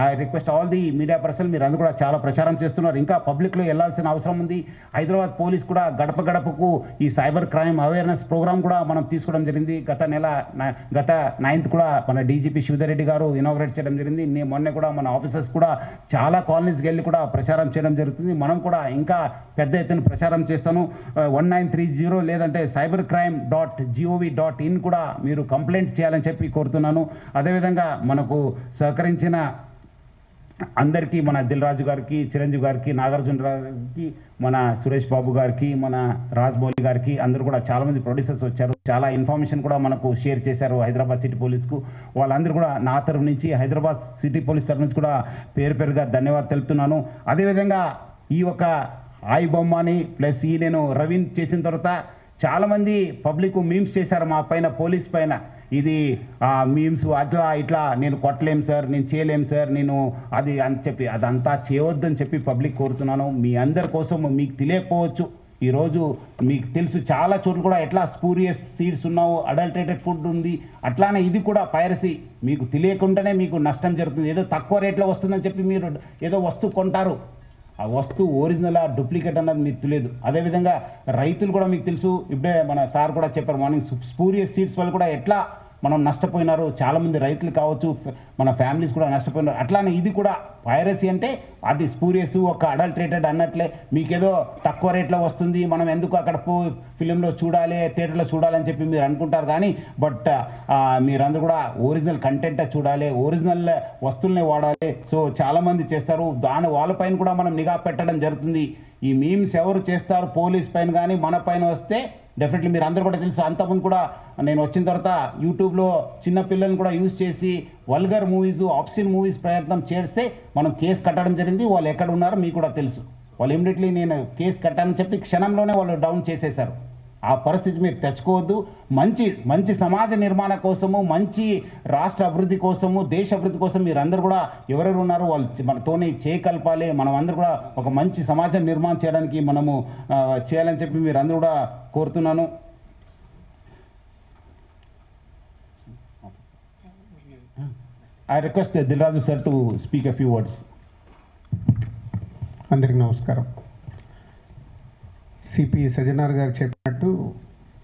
I request all the media person, మీరు అందరూ కూడా చాలా ప్రచారం చేస్తున్నారు, ఇంకా పబ్లిక్లో వెళ్ళాల్సిన అవసరం ఉంది. హైదరాబాద్ పోలీస్ కూడా గడప గడపకు ఈ సైబర్ క్రైమ్ అవేర్నెస్ ప్రోగ్రామ్ కూడా మనం తీసుకోవడం జరిగింది. గత 9th కూడా మన డీజీపీ శివధర్ రెడ్డి గారు ఇనాగ్రేట్ చేయడం జరిగింది. మొన్న కూడా మన ఆఫీసర్స్ కూడా చాలా కాలనీస్కి వెళ్ళి కూడా ప్రచారం చేయడం జరుగుతుంది. మనం కూడా ఇంకా పెద్ద ఎత్తున ప్రచారం చేస్తాను. 1930 లేదంటే cybercrime.gov.in కూడా మీరు కంప్లైంట్ చేయాలని చెప్పి కోరుతున్నాను. అదేవిధంగా మనకు సహకరించిన అందరికీ, మన దిల్ రాజు గారికి, చిరంజీవి గారికి, నాగార్జున గారికి, మన సురేష్ బాబు గారికి, మన రాజ్మౌళి గారికి, అందరూ కూడా చాలామంది ప్రొడ్యూసర్స్ వచ్చారు, చాలా ఇన్ఫర్మేషన్ కూడా మనకు షేర్ చేశారు హైదరాబాద్ సిటీ పోలీస్కు. వాళ్ళందరూ కూడా నా తరఫు నుంచి, హైదరాబాద్ సిటీ పోలీస్ తరఫు నుంచి కూడా పేరుగా ధన్యవాదాలు తెలుపుతున్నాను. అదేవిధంగా ఈ ఒక ఆయి బొమ్మని ప్లస్ ఈ నేను రవీన్ చేసిన తర్వాత చాలామంది పబ్లిక్ మీమ్స్ చేశారు మా పైన, పోలీస్ పైన. ఇది మీమ్స్ అట్లా ఇట్లా నేను కొట్టలేం సార్, నేను చేయలేం సార్, నేను అది అని చెప్పి అదంతా చేయవద్దని చెప్పి పబ్లిక్ కోరుతున్నాను. మీ అందరి కోసం మీకు తెలియకపోవచ్చు, ఈరోజు మీకు తెలుసు చాలా చోట్ల కూడా ఎట్లా స్పూరియస్ సీడ్స్ ఉన్నావు, అడల్టరేటెడ్ ఫుడ్ ఉంది, అట్లానే ఇది కూడా పైరసీ. మీకు తెలియకుండానే మీకు నష్టం జరుగుతుంది. ఏదో తక్కువ రేట్లో వస్తుందని చెప్పి మీరు ఏదో వస్తువు కొంటారు, ఆ వస్తువు ఒరిజినల్ డూప్లికేట్ అన్నది మీకు తెలియదు. అదేవిధంగా రైతులు కూడా మీకు తెలుసు, ఇప్పుడే మన సార్ కూడా చెప్పారు మార్నింగ్, స్పూరియస్ సీడ్స్ వల్ల కూడా ఎట్లా మనం నష్టపోయినారు, చాలామంది రైతులు కావచ్చు, మన ఫ్యామిలీస్ కూడా నష్టపోయినారు. అట్లానే ఇది కూడా పైరసీ అంటే అది స్పూరియస్, ఒక అడల్టరేటెడ్ అన్నట్లే. మీకేదో తక్కువ రేట్లో వస్తుంది, మనం ఎందుకు అక్కడ ఫిలింలో చూడాలి, థియేటర్లో చూడాలని చెప్పి మీరు అనుకుంటారు. కానీ బట్ మీరందరూ కూడా ఒరిజినల్ కంటెంట్ చూడాలి, ఒరిజినల్ వస్తువుల్ని వాడాలి. సో చాలామంది చేస్తారు, దాని వాళ్ళపైన కూడా మనం నిఘా పెట్టడం జరుగుతుంది. ఈ మీమ్స్ ఎవరు చేస్తారు పోలీస్ పైన కానీ మన పైన వస్తే డెఫినెట్లీ మీరు అందరూ కూడా తెలుసు. అంతకుముందు కూడా నేను వచ్చిన తర్వాత యూట్యూబ్లో చిన్న పిల్లల్ని కూడా యూజ్ చేసి వల్గర్ మూవీస్, ఆప్సిన్ మూవీస్ ప్రయత్నం చేస్తే మనం కేసు కట్టడం జరిగింది. వాళ్ళు ఎక్కడ ఉన్నారో మీకు కూడా తెలుసు. వాళ్ళు ఇమ్మీడియట్లీ నేను కేసు కట్టానని చెప్పి క్షణంలోనే వాళ్ళు డౌన్ చేసేశారు. ఆ పరిస్థితి మీరు తెచ్చుకోవద్దు. మంచి సమాజ నిర్మాణ కోసము, మంచి రాష్ట్ర అభివృద్ధి కోసము, దేశ అభివృద్ధి కోసం మీరందరూ కూడా ఎవరెవరు ఉన్నారో వాళ్ళు మనతోనే చేయకల్పాలి. మనం అందరూ కూడా ఒక మంచి సమాజం నిర్మాణం చేయడానికి మనము చేయాలని చెప్పి మీరందరూ కూడా కోరుతున్నాను. I request Dilraju sir to speak a few words. అందరికీ నమస్కారం. సిపి సజ్జనార్ గారు చెప్పినట్టు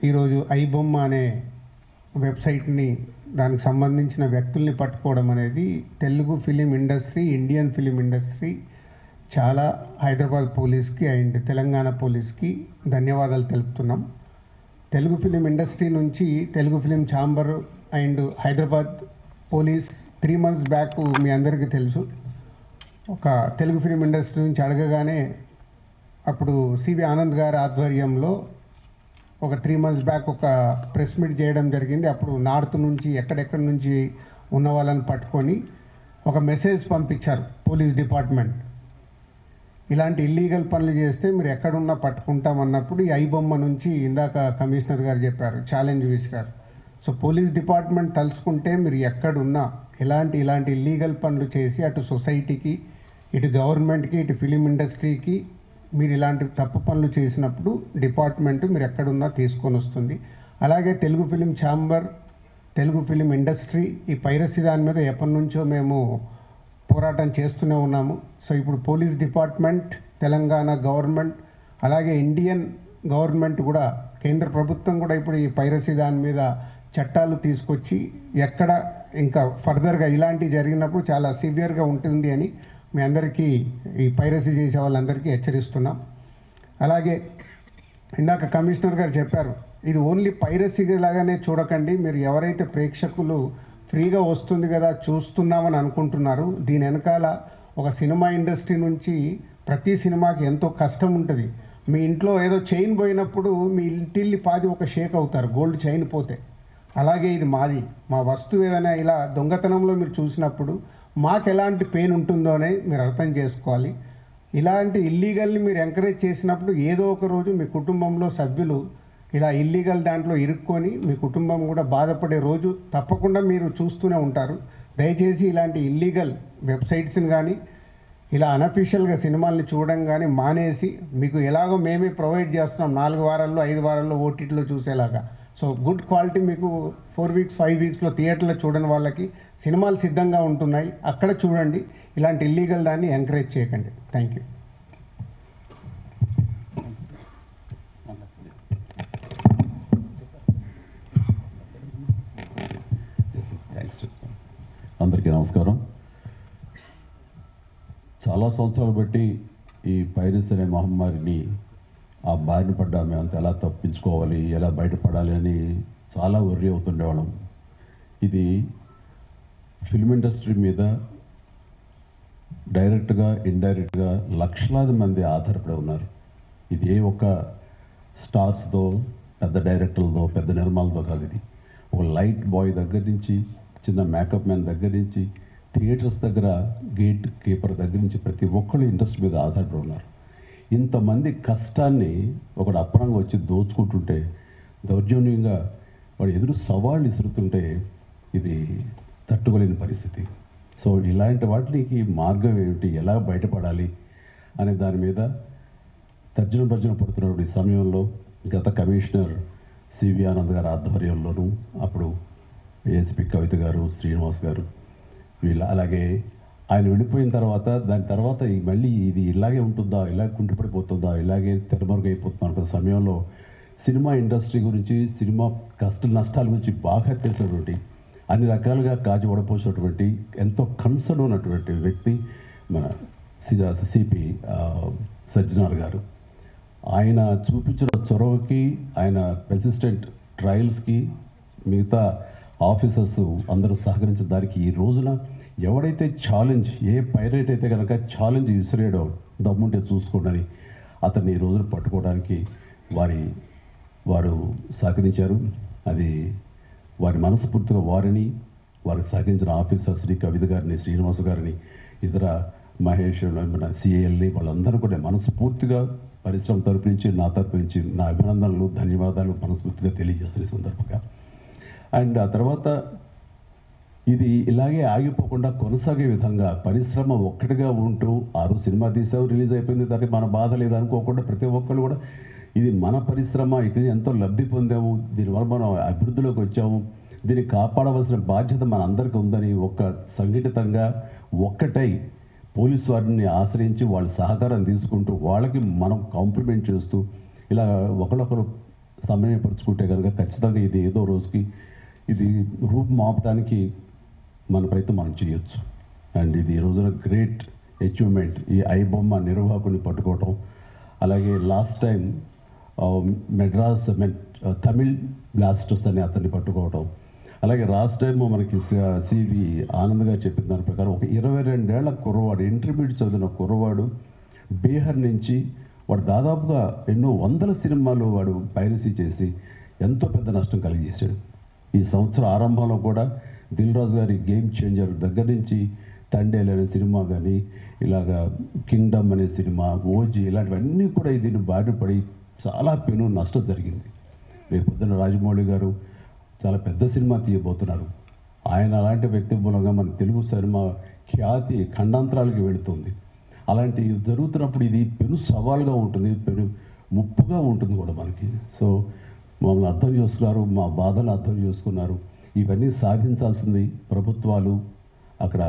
ఈరోజు ఐబొమ్మ అనే వెబ్సైట్ని, దానికి సంబంధించిన వ్యక్తుల్ని పట్టుకోవడం అనేది Telugu film industry, Indian film industry చాలా హైదరాబాద్ పోలీస్కి అండ్ తెలంగాణ పోలీస్కి ధన్యవాదాలు తెలుపుతున్నాం. తెలుగు ఫిలిం ఇండస్ట్రీ నుంచి Telugu film chamber and Hyderabad police 3 months back మీ అందరికీ తెలుసు, ఒక తెలుగు ఫిలిం ఇండస్ట్రీ నుంచి అడగగానే అప్పుడు సివి ఆనంద్ గారి ఆధ్వర్యంలో ఒక 3 months బ్యాక్ ఒక ప్రెస్ మీట్ చేయడం జరిగింది. అప్పుడు నార్త్ నుంచి ఎక్కడెక్కడి నుంచి ఉన్న వాళ్ళని పట్టుకొని ఒక మెసేజ్ పంపించారు పోలీస్ డిపార్ట్మెంట్. ఇలాంటి ఇల్లీగల్ పనులు చేస్తే మీరు ఎక్కడున్నా పట్టుకుంటామన్నప్పుడు ఈ ఐబొమ్మ నుంచి ఇందాక కమిషనర్ గారు చెప్పారు, ఛాలెంజ్ విసిరారు. సో పోలీస్ డిపార్ట్మెంట్ తలుచుకుంటే మీరు ఎక్కడున్నా ఇలాంటి ఇల్లీగల్ పనులు చేసి అటు సొసైటీకి, ఇటు గవర్నమెంట్కి, ఇటు ఫిలిం ఇండస్ట్రీకి మీరు ఇలాంటి తప్పు పనులు చేసినప్పుడు డిపార్ట్మెంట్ మీరు ఎక్కడున్నా తీసుకొని వస్తుంది. అలాగే Telugu film chamber, Telugu film industry ఈ పైరసీ దాని మీద ఎప్పటి నుంచో మేము పోరాటం చేస్తూనే ఉన్నాము. సో ఇప్పుడు పోలీస్ డిపార్ట్మెంట్, తెలంగాణ గవర్నమెంట్, అలాగే ఇండియన్ గవర్నమెంట్ కూడా, కేంద్ర ప్రభుత్వం కూడా ఇప్పుడు ఈ పైరసీ దాని మీద చట్టాలు తీసుకొచ్చి ఎక్కడ ఇంకా ఫర్దర్గా ఇలాంటివి జరిగినప్పుడు చాలా సివియర్గా ఉంటుంది అని మీ అందరికీ, ఈ పైరసీ చేసే వాళ్ళందరికీ హెచ్చరిస్తున్నాం. అలాగే ఇందాక కమిషనర్ గారు చెప్పారు, ఇది ఓన్లీ పైరసీ లాగానే చూడకండి. మీరు ఎవరైతే ప్రేక్షకులు ఫ్రీగా వస్తుంది కదా చూస్తున్నామని అనుకుంటున్నారు, దీని వెనకాల ఒక సినిమా ఇండస్ట్రీ నుంచి ప్రతి సినిమాకి ఎంతో కష్టం ఉంటుంది. మీ ఇంట్లో ఏదో చైన్ పోయినప్పుడు మీ ఇంటిల్లి పాది ఒక షేక్ అవుతారు, గోల్డ్ చైన్ పోతే. అలాగే ఇది మాది, మా వస్తువు ఏదైనా ఇలా దొంగతనంలో మీరు చూసినప్పుడు మాకు ఎలాంటి పెయిన్ ఉంటుందోనే మీరు అర్థం చేసుకోవాలి. ఇలాంటి ఇల్లీగల్ని మీరు ఎంకరేజ్ చేసినప్పుడు ఏదో ఒక రోజు మీ కుటుంబంలో సభ్యులు ఇలా ఇల్లీగల్ దాంట్లో ఇరుక్కొని మీ కుటుంబం కూడా బాధపడే రోజు తప్పకుండా మీరు చూస్తూనే ఉంటారు. దయచేసి ఇలాంటి ఇల్లీగల్ వెబ్సైట్స్ని కానీ, ఇలా అనఫీషియల్గా సినిమాల్ని చూడడం కానీ మానేసి, మీకు ఎలాగో మేమే ప్రొవైడ్ చేస్తున్నాం 4 వారాల్లో 5 వారాల్లో ఓటీటీలో చూసేలాగా. సో గుడ్ క్వాలిటీ మీకు 4 weeks 5 weeksలో థియేటర్లో చూడని వాళ్ళకి సినిమాలు సిద్ధంగా ఉంటున్నాయి, అక్కడ చూడండి. ఇలాంటి ఇల్లీగల్ దాన్ని ఎంకరేజ్ చేయకండి. Thank you. అందరికీ నమస్కారం. చాలా సంవత్సరాలు బట్టి ఈ పైరసీ అనే మహమ్మారిని ఆ బారిన పడ్డా మేమంతా ఎలా తప్పించుకోవాలి, ఎలా బయటపడాలి అని చాలా వర్రీ అవుతుండేవాళ్ళం. ఇది ఫిల్మ్ ఇండస్ట్రీ మీద డైరెక్ట్గా ఇండైరెక్ట్గా లక్షలాది మంది ఆధారపడి ఉన్నారు. ఇది ఏ ఒక్క స్టార్స్తో, పెద్ద డైరెక్టర్లతో, పెద్ద నిర్మాలతో కాదు. ఇది ఒక లైట్ బాయ్ దగ్గర నుంచి, చిన్న మేకప్ మ్యాన్ దగ్గర నుంచి, థియేటర్స్ దగ్గర గేట్ కీపర్ దగ్గర నుంచి ప్రతి ఒక్కళ్ళు ఇండస్ట్రీ మీద ఆధారపడి ఉన్నారు. ఇంతమంది కష్టాన్ని ఒకడు అప్పనంగా వచ్చి దోచుకుంటుంటే, దౌర్జన్యంగా వాడు ఎదురు సవాళ్ళు ఇసురుతుంటే ఇది తట్టుకోలేని పరిస్థితి. సో ఇలాంటి వాటికి మార్గం ఏమిటి, ఎలా బయటపడాలి అనే దాని మీద తర్జన పడుతున్నటువంటి సమయంలో గత కమిషనర్ సివి ఆనంద్ గారి ఆధ్వర్యంలోనూ, అప్పుడు ఏఎస్పీ కవిత గారు, శ్రీనివాస్ గారు, వీళ్ళు, అలాగే ఆయన వెళ్ళిపోయిన తర్వాత దాని తర్వాత మళ్ళీ ఇది ఇలాగే ఉంటుందా, ఇలాగే కుంటుపడిపోతుందా, ఇలాగే తెరమరుగైపోతుందా అనుకున్న సమయంలో సినిమా ఇండస్ట్రీ గురించి, సినిమా నష్టాల గురించి బాగా తెలిసినటువంటి, అన్ని రకాలుగా కాచి వడపోసినటువంటి, ఎంతో కన్సర్న్ ఉన్నటువంటి వ్యక్తి మన సిపి సజ్జనార్ గారు. ఆయన చూపించిన చొరవకి, ఆయన పెర్సిస్టెంట్ ట్రయల్స్కి మిగతా ఆఫీసర్స్ అందరూ సహకరించిన దానికి ఈ రోజున ఎవడైతే ఛాలెంజ్, ఏ పైరేట్ అయితే కనుక ఛాలెంజ్ విసిరేయడో దమ్ముంటే చూసుకోండి అతన్ని ఈ రోజున పట్టుకోవడానికి వారు సహకరించారు. అది వారి మనస్ఫూర్తిగా వారిని, వారికి సహకరించిన ఆఫీసర్స్ని, కవిత గారిని, శ్రీనివాస్ గారిని, ఇతర మహేష్, మన సిఐఎల్ని, వాళ్ళందరూ కూడా మనస్ఫూర్తిగా పరిశ్రమ తరపు నుంచి, నా తరపు నుంచి నా అభినందనలు, ధన్యవాదాలు మనస్ఫూర్తిగా తెలియజేస్తున్న సందర్భంగా. అండ్ ఆ తర్వాత ఇది ఇలాగే ఆగిపోకుండా కొనసాగే విధంగా పరిశ్రమ ఒక్కటిగా ఉంటూ, ఆరు సినిమా తీసావు, రిలీజ్ అయిపోయింది, దానికి మన బాధ లేదు అనుకోకుండా ప్రతి ఒక్కరు కూడా ఇది మన పరిశ్రమ, ఇక్కడ ఎంతో లబ్ధి పొందాము, దీనివల్ల మనం అభివృద్ధిలోకి వచ్చాము, దీన్ని కాపాడవలసిన బాధ్యత మన అందరికీ ఉందని సంఘటితంగా ఒక్కటై పోలీసు వారిని ఆశ్రయించి వాళ్ళ సహకారం తీసుకుంటూ వాళ్ళకి మనం కాంప్లిమెంట్ చేస్తూ ఇలా ఒకరొకరు సమన్వయపరుచుకుంటే కనుక ఖచ్చితంగా ఇది ఏదో రోజుకి ఇది రూపం ఆపడానికి మన ప్రయత్నం మనం చేయొచ్చు. అండ్ ఇది ఈ రోజున గ్రేట్ అచీవ్మెంట్, ఈ ఐబొమ్మ నిర్వాహకుని పట్టుకోవటం. అలాగే last time Madras Tamil blasters అని అతన్ని పట్టుకోవటం. అలాగే లాస్ట్ టైం మనకి సివి ఆనంద్ గారు చెప్పిన దాని ప్రకారం ఒక 22 ఏళ్ల కుర్రవాడు, ఇంటర్మీడియట్ చదివిన కుర్రవాడు, బీహార్ నుంచి వాడు దాదాపుగా ఎన్నో వందల సినిమాలు వాడు పైరసీ చేసి ఎంతో పెద్ద నష్టం కలిగజేశాడు. ఈ సంవత్సరం ఆరంభంలో కూడా దిల్ రాజు గారి గేమ్ చేంజర్ దగ్గర నుంచి తండేలు అనే సినిమా కానీ, ఇలాగా కింగ్డమ్ అనే సినిమా, ఓజీ, ఇలాంటివన్నీ కూడా దీన్ని బారిపడి చాలా పెను నష్టం జరిగింది. రేపు పొద్దున్న రాజమౌళి గారు చాలా పెద్ద సినిమా తీయబోతున్నారు. ఆయన అలాంటి వ్యక్తి మూలంగా మన తెలుగు సినిమా ఖ్యాతి ఖండాంతరాలకి వెళుతుంది. అలాంటివి జరుగుతున్నప్పుడు ఇది పెను సవాల్గా ఉంటుంది, పెను ముప్పుగా ఉంటుంది కూడా మనకి. సో మమ్మల్ని అర్థం చేసుకున్నారు, మా బాధలు అర్థం చేసుకున్నారు. ఇవన్నీ సాధించాల్సింది ప్రభుత్వాలు, అక్కడ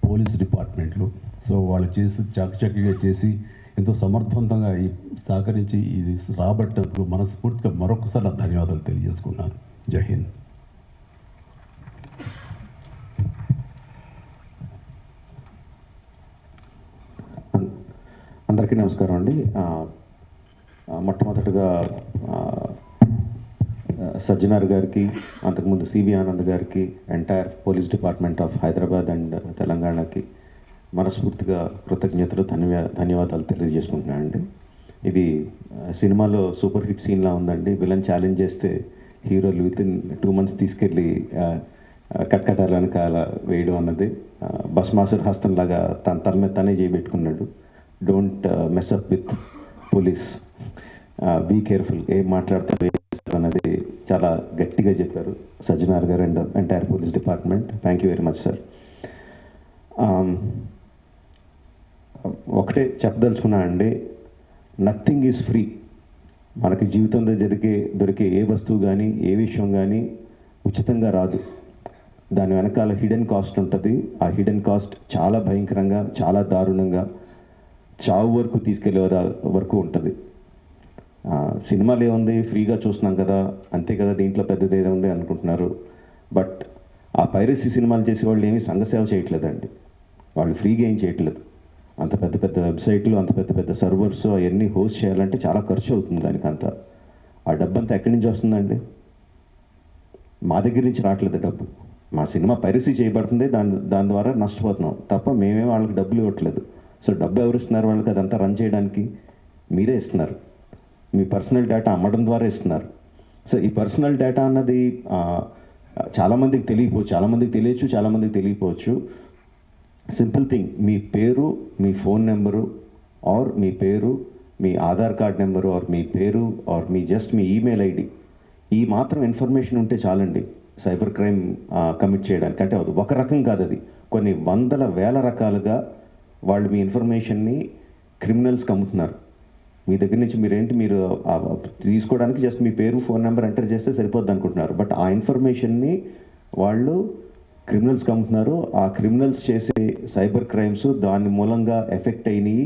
పోలీస్ డిపార్ట్మెంట్లు. సో వాళ్ళు చేసి చాకచక్యంగా చేసి ఎంతో సమర్థవంతంగా సహకరించి ఇది రాబట్టినందుకు మనస్ఫూర్తిగా మరొకసారి ధన్యవాదాలు తెలియజేసుకున్నాను. జై హింద్. అందరికీ నమస్కారం అండి. మొట్టమొదటిగా సజ్జనార్ గారికి, అంతకుముందు సివి ఆనంద్ గారికి, entire police department of Hyderabad and తెలంగాణకి మనస్ఫూర్తిగా కృతజ్ఞతలు, ధన్యవాదాలు తెలియజేసుకుంటున్నాను అండి. ఇది సినిమాలో సూపర్ హిట్ సీన్లా ఉందండి. విలన్ ఛాలెంజ్ చేస్తే హీరోలు వితిన్ 2 months తీసుకెళ్ళి కట్కటాల వెనకాల వేయడం అన్నది భస్మాసుర హస్తంలాగా తన మీద తనే చేయబెట్టుకున్నాడు. Don't mess up with police, be careful, ఏం మాట్లాడతారు అన్నది చాలా గట్టిగా చెప్పారు Sajjanar garu and entire police department. Thank you very much sir. ఒకటే చెప్పదలుచుకున్నా అండి, నథింగ్ ఈజ్ ఫ్రీ. మనకి జీవితంలో దొరికే ఏ వస్తువు కానీ, ఏ విషయం కానీ ఉచితంగా రాదు. దాని వెనకాల హిడెన్ కాస్ట్ ఉంటుంది. ఆ హిడెన్ కాస్ట్ చాలా భయంకరంగా, చాలా దారుణంగా, చావు వరకు తీసుకెళ్లే వరకు ఉంటుంది. సినిమాలు ఏముంది, ఫ్రీగా చూస్తున్నాం కదా, అంతే కదా, దీంట్లో పెద్దది ఏదో ఉంది అనుకుంటున్నారు. బట్ ఆ పైరసీ సినిమాలు చేసే వాళ్ళు ఏమీ సంఘసేవ చేయట్లేదండి. వాళ్ళు ఫ్రీగా ఏం చేయట్లేదు. అంత పెద్ద పెద్ద వెబ్సైట్లు, అంత పెద్ద పెద్ద సర్వర్స్ అవన్నీ హోస్ట్ చేయాలంటే చాలా ఖర్చు అవుతుంది. దానికంతా ఆ డబ్బంతా ఎక్కడి నుంచి వస్తుందండి? మా దగ్గర నుంచి రావట్లేదు డబ్బు. మా సినిమా పైరసీ చేయబడుతుంది, దాని ద్వారా నష్టపోతున్నాం తప్ప మేమే వాళ్ళకి డబ్బులు ఇవ్వట్లేదు. సో డబ్బు ఎవరు ఇస్తున్నారు వాళ్ళకి? అదంతా రన్ చేయడానికి మీరే ఇస్తున్నారు. మీ పర్సనల్ డేటా అమ్మడం ద్వారా ఇస్తున్నారు. సో ఈ పర్సనల్ డేటా అన్నది చాలామందికి తెలియకపోవచ్చు, చాలామందికి తెలియచ్చు, చాలామందికి తెలియకపోవచ్చు. సింపుల్ థింగ్, మీ పేరు, మీ ఫోన్ నెంబరు, ఆర్ మీ పేరు, మీ ఆధార్ కార్డ్ నెంబరు ఆర్ మీ పేరు ఆర్ మీ జస్ట్ మీ ఈమెయిల్ ఐడి, ఈ మాత్రం ఇన్ఫర్మేషన్ ఉంటే చాలండి సైబర్ క్రైమ్ కమిట్ చేయడానికి. అంటే అది ఒక రకం కాదు, అది కొన్ని వందల వేల రకాలుగా వాళ్ళు మీ ఇన్ఫర్మేషన్ని క్రిమినల్స్కి అమ్ముతున్నారు. మీ దగ్గర నుంచి మీరు తీసుకోవడానికి జస్ట్ మీ పేరు ఫోన్ నెంబర్ ఎంటర్ చేస్తే సరిపోద్ది అనుకుంటున్నారు. బట్ ఆ ఇన్ఫర్మేషన్ని వాళ్ళు క్రిమినల్స్కి అమ్ముతున్నారు. ఆ క్రిమినల్స్ చేసే సైబర్ క్రైమ్స్ దాని మూలంగా ఎఫెక్ట్ అయినాయి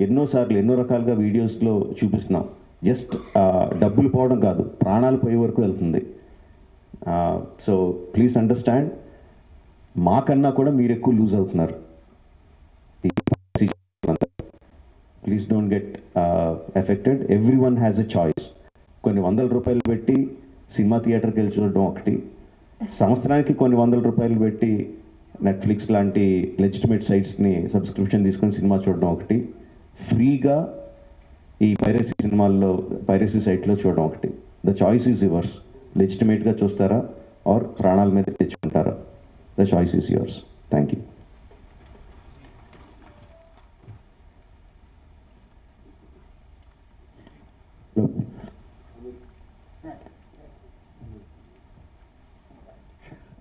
ఎన్నోసార్లు ఎన్నో రకాలుగా వీడియోస్లో చూపిస్తున్నాం. జస్ట్ డబ్బులు పోవడం కాదు, ప్రాణాలు పోయే వరకు వెళ్తుంది. సో ప్లీజ్ అండర్స్టాండ్, మాకన్నా కూడా మీరు ఎక్కువ లూజ్ అవుతున్నారు. Please don't get affected. Every one has a choice. కొన్ని వందల రూపాయలు పెట్టి సినిమా థియేటర్కి వెళ్ళి చూడడం ఒకటి, సంవత్సరానికి కొన్ని వందల రూపాయలు పెట్టి నెట్ఫ్లిక్స్ లాంటి లెజిటిమేట్ సైట్స్ని సబ్స్క్రిప్షన్ తీసుకొని సినిమా చూడడం ఒకటి, ఫ్రీగా ఈ పైరసీ సైట్లో చూడడం ఒకటి. The choice is yours. లెజిటిమేట్గా చూస్తారా ఆర్ ప్రాణాల మీద తెచ్చుకుంటారా? The choice is yours. Thank you.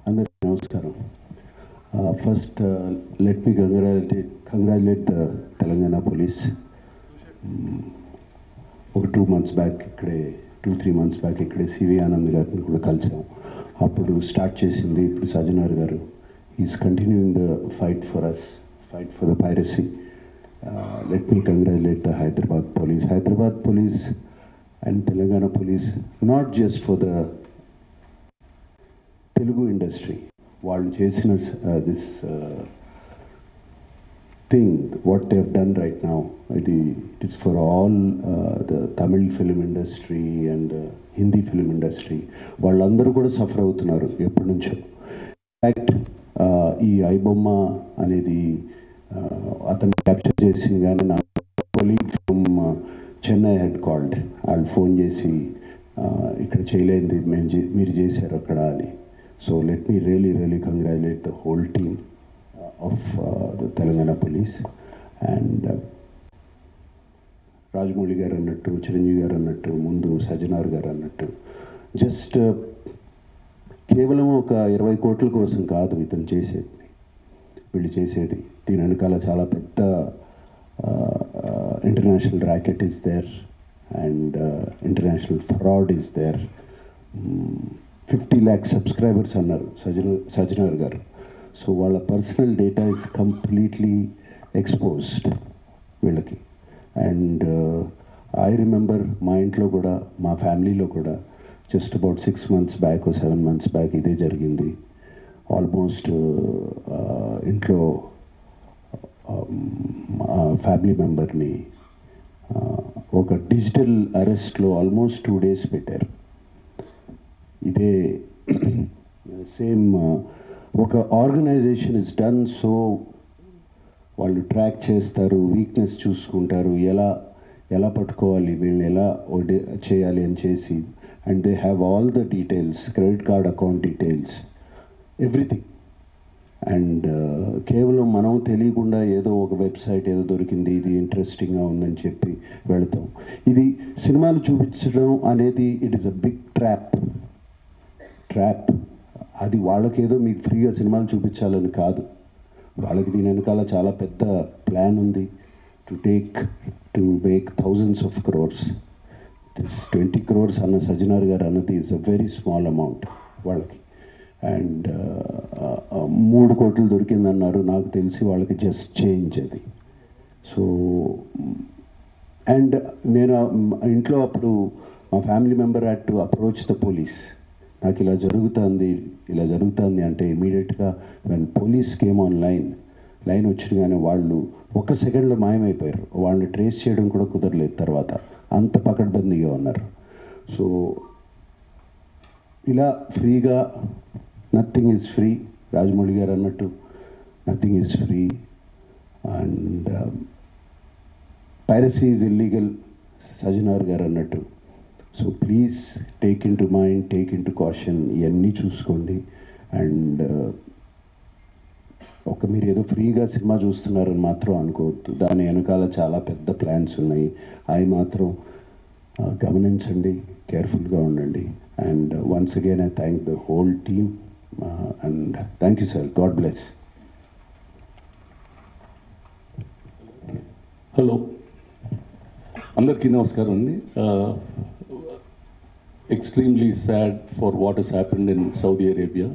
అందరికీ నమస్కారం. First let me congratulate the Telangana police. ఒక 2 months బ్యాక్ ఇక్కడే 2-3 months బ్యాక్ ఇక్కడే సివి ఆనంద్ గారిని కూడా కలిసాం. అప్పుడు స్టార్ట్ చేసింది ఇప్పుడు Sajjanar garu. Is continuing the fight for us, fight for the piracy. Let me congratulate the Hyderabad police and Telangana police, not just for the Telugu industry. వాళ్ళు చేసిన this thing, what they have done right now, it is for all the Tamil film industry and Hindi film industry. వాళ్ళందరూ కూడా suffer అవుతున్నారు ఎప్పటి నుంచో. In fact ఈ ఐబొమ్మ అనేది అతను క్యాప్చర్ చేసింది, కానీ నా colleague from Chennai head called. వాళ్ళు ఫోన్ చేసి ఇక్కడ చేయలేంది మీరు చేశారు అక్కడ అని. So let me really congratulate the whole team of the Telangana police. And Rajamouli గారు అన్నట్టు, చిరంజీవి గారు అన్నట్టు, ముందు సజ్జనార్ గారు అన్నట్టు, జస్ట్ కేవలం ఒక 20 కోట్ల కోసం కాదు ఇతను చేసేది, వీళ్ళు చేసేది. దీని వెనకాల చాలా పెద్ద international racket is there and international fraud is there. 50 lakh subscribers అన్నారు సజ్జనార్ గారు. సో వాళ్ళ personal data is completely exposed వీళ్ళకి. అండ్ ఐ రిమెంబర్ మా ఇంట్లో కూడా, మా ఫ్యామిలీలో కూడా just about 6 months back 7 months back ఇదే జరిగింది. ఆల్మోస్ట్ ఇంట్లో ఫ్యామిలీ మెంబర్ని ఒక డిజిటల్ అరెస్ట్లో ఆల్మోస్ట్ 2 days పెట్టారు. ఇదే సేమ్ ఒక ఆర్గనైజేషన్ ఇస్ డన్. సో వాళ్ళు ట్రాక్ చేస్తారు, వీక్నెస్ చూసుకుంటారు, ఎలా పట్టుకోవాలి, వీళ్ళని ఎలా చేయాలి అని చేసి. And they have all the details, credit card account details, everything. And కేవలం మనం తెలియకుండా ఏదో ఒక వెబ్సైట్ ఏదో దొరికింది, ఇది ఇంట్రెస్టింగ్గా ఉందని చెప్పి వెళతాం. ఇది సినిమాలు చూపించడం అనేది it is a big trap. అది వాళ్ళకేదో మీకు ఫ్రీగా సినిమాలు చూపించాలని కాదు, వాళ్ళకి దీని వెనకాల చాలా పెద్ద ప్లాన్ ఉంది. To make thousands of crores. This 20 crores అన్న సజ్జనార్ గారు అన్నది is a very small amount వాళ్ళకి. అండ్ 3 కోట్లు దొరికిందన్నారు, నాకు తెలిసి వాళ్ళకి జస్ట్ చేంజ్ అది. సో అండ్ నేను ఇంట్లో అప్పుడు మా family member had to approach the police. నాకు ఇలా జరుగుతుంది అంటే ఇమీడియట్గా when police came on line వచ్చినగానే వాళ్ళు 1 సెకండ్లో మాయమైపోయారు. వాళ్ళని ట్రేస్ చేయడం కూడా కుదరలేదు తర్వాత, అంత పకడ్బందీగా ఉన్నారు. సో ఇలా ఫ్రీగా, నథింగ్ ఈజ్ ఫ్రీ. రాజమౌళి గారు అన్నట్టు nothing is free. And piracy is illegal, Sajjanar గారు అన్నట్టు. So please take in to mind, take in to caution, ఇవన్నీ చూసుకోండి. అండ్ ఒక మీరు ఏదో ఫ్రీగా సినిమా చూస్తున్నారని మాత్రం అనుకోవద్దు. దాని వెనకాల చాలా పెద్ద ప్లాన్స్ ఉన్నాయి. అవి మాత్రం గమనించండి, కేర్ఫుల్గా ఉండండి. And once again I thank the whole team and thank you sir. God bless. Hello, అందరికీ నమస్కారం అండి. Extremely sad for what has happened in Saudi Arabia.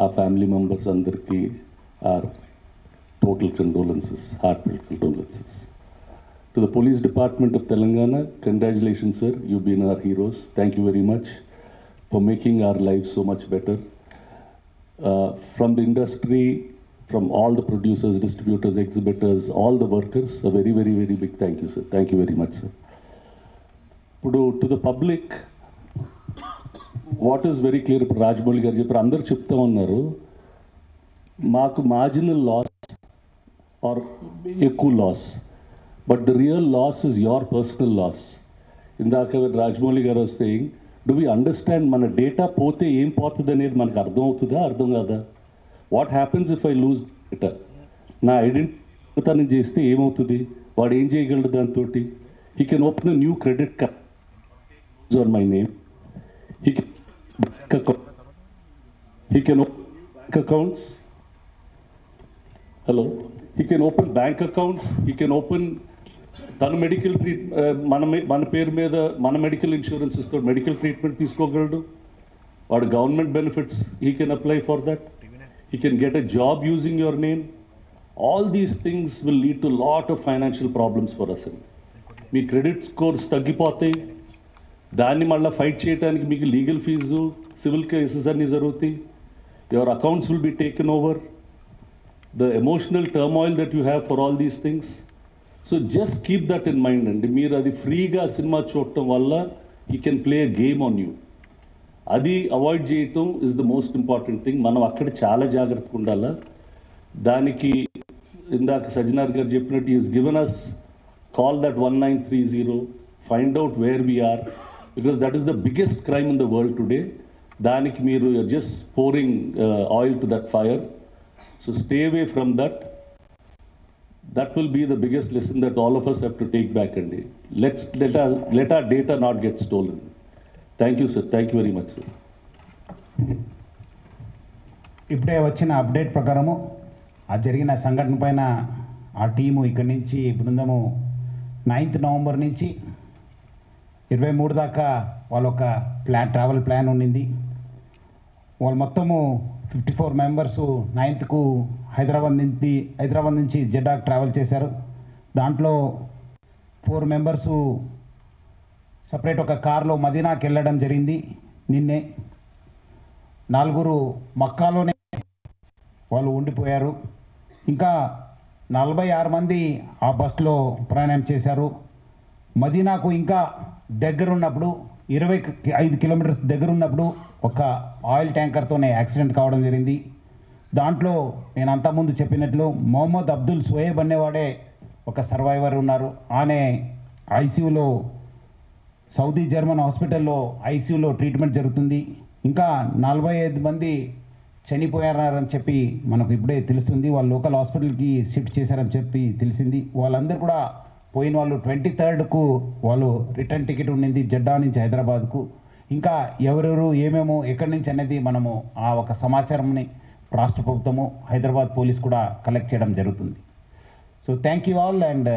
ఆ ఫ్యామిలీ మెంబర్స్ అందరికీ our total condolences, heartfelt condolences. To the Police Department of Telangana, congratulations sir, you've been our heroes. Thank you very much for making our lives so much better. From the industry, from all the producers, distributors, exhibitors, all the workers, a very, very, very big thank you sir. Thank you very much sir. To the public, what is very clear, Rajmouli garu chepparu, andaru chepta unnaru, maaku marginal loss or ఎక్కువ loss, but the real loss is your personal loss. ఇందాక రాజమౌళి గారు saying, do we understand మన data పోతే ఏం పోతుంది అనేది మనకు అర్థం అవుతుందా, అర్థం కాదా? What happens if I lose data? నా ఐడెంటిటీ చేస్తే ఏమవుతుంది? వాడు ఏం చేయగలడు దాంతో? He can open a new credit card on my name. He can open bank accounts. Hello, he can open bank accounts, he can open తన medical మన పేరు మీద మన మెడికల్ ఇన్సూరెన్స్ ఇస్తూ మెడికల్ ట్రీట్మెంట్ తీసుకోగలడు. వాడు government benefits he can apply for that. He can get a job using your name. All these things will lead to lot of financial problems for us. Me credit scores తగ్గిపోతాయి. దాన్ని మళ్ళీ fight చేయడానికి మీకు legal fee, civil cases అన్నీ జరుగుతాయి. Your accounts will be taken over. The emotional turmoil that you have for all these things. So just keep that in mind. And మీరు అది ఫ్రీగా సినిమా చూడటం వల్ల he can play a game on you. అది avoid చేయటం is the most important thing. మనం అక్కడ చాలా జాగ్రత్తగా ఉండాలా. దానికి ఇందాక సజ్జనార్ గారు చెప్పినట్టు he has given us call that 1930, find out where we are, because that is the biggest crime in the world today. దానికి మీరు just pouring oil to that fire. So stay away from that. That will be the biggest lesson that all of us have to take back, and let our data not get stolen. Thank you sir. Thank you very much sir. ఇప్పుడే వచ్చిన update ప్రకారము ఆ జరిగిన సంఘటన పైన ఆ team ఇక్కడి నుంచి బృందము 9th నవంబర్ నుంచి 23 దాకా వాళ్ళ ఒక ట్రావెల్ ప్లాన్ ఉండింది. వాళ్ళు మొత్తము 54 మెంబర్స్ 9th హైదరాబాద్ నుంచి జెడ్డాకు ట్రావెల్ చేశారు. దాంట్లో 4 మెంబర్స్ సపరేట్ ఒక కార్లో మదీనాకి వెళ్ళడం జరిగింది నిన్నే. 4 మక్కాలోనే వాళ్ళు ఉండిపోయారు. ఇంకా 46 మంది ఆ బస్సులో ప్రయాణం చేశారు. మదీనాకు ఇంకా దగ్గరున్నప్పుడు 25 కిలోమీటర్స్ దగ్గరున్నప్పుడు ఒక ఆయిల్ ట్యాంకర్తోనే యాక్సిడెంట్ కావడం జరిగింది. దాంట్లో నేను అంతకుముందు చెప్పినట్లు మొహమ్మద్ అబ్దుల్ సోయేబ్ అనేవాడే ఒక సర్వైవర్ ఉన్నారు. ఆనే ఐసీయూలో సౌదీ జర్మన్ హాస్పిటల్లో ఐసీయూలో ట్రీట్మెంట్ జరుగుతుంది. ఇంకా 45 మంది చనిపోయారని చెప్పి మనకు ఇప్పుడే తెలుస్తుంది. వాళ్ళు లోకల్ హాస్పిటల్కి షిఫ్ట్ చేశారని చెప్పి తెలిసింది. వాళ్ళందరూ కూడా పోయిన వాళ్ళు 23కు వాళ్ళు రిటర్న్ టికెట్ ఉండింది జెడ్డా నుంచి హైదరాబాద్కు. ఇంకా ఎవరెవరు ఏమేమో ఎక్కడి నుంచి అనేది మనము ఆ ఒక సమాచారంని రాష్ట్ర ప్రభుత్వము హైదరాబాద్ పోలీస్ కూడా కలెక్ట్ చేయడం జరుగుతుంది. So thank you all and